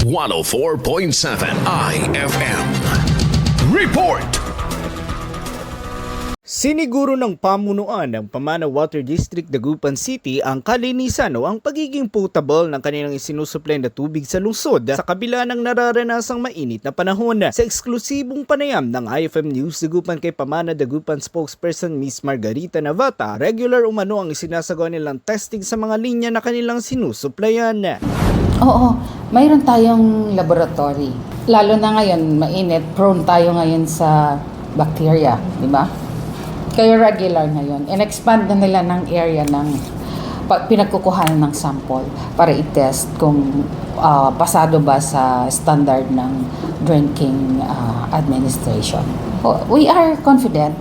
104.7 IFM. Report! Siniguro ng pamunuan ng Pamana Water District, Dagupan City ang kalinisan o ang pagiging potable ng kanilang isinusupply na tubig sa lungsod sa kabila ng nararanasang mainit na panahon. Sa eksklusibong panayam ng IFM News Dagupan kay Pamana Dagupan spokesperson Miss Margarita Navata, regular umano ang isinasagawa nilang testing sa mga linya na kanilang sinusuplayan. Oo, mayroon tayong laboratory. Lalo na ngayon, mainit, prone tayo ngayon sa bacteria, di ba? Kaya regular ngayon. In-expand na nila ng area ng pinagkukuhanan ng sample para i-test kung pasado ba sa standard ng drinking administration. We are confident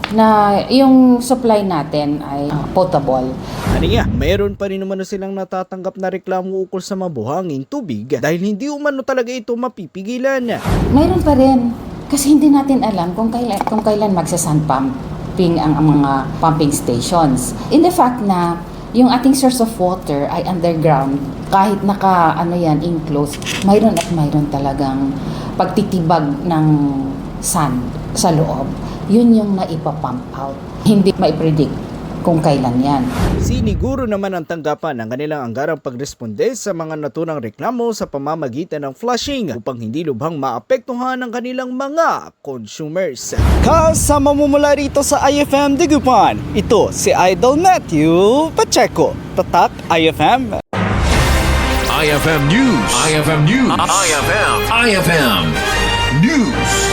na yung supply natin ay potable. Aniya, mayroon pa rin umano silang natatanggap na reklamo ukol sa mabuhanging tubig dahil hindi umano talaga ito mapipigilan. Mayroon pa rin kasi hindi natin alam kung kailan magsa-sun pumping ang mga pumping stations. In the fact na yung ating source of water ay underground, kahit enclosed, mayroon talagang pagtitibag ng sun sa loob. Yun yung naipapump out. Hindi maipredict kung kailan yan. Siniguro naman ang tanggapan ng kanilang anggarang pagresponde sa mga naturang reklamo sa pamamagitan ng flushing upang hindi lubhang maapektuhan ang kanilang mga consumers. Kasama mo mula rito sa IFM Dagupan, ito si Idol Matthew Pacheco. Tatak IFM. IFM News. IFM News. IFM News.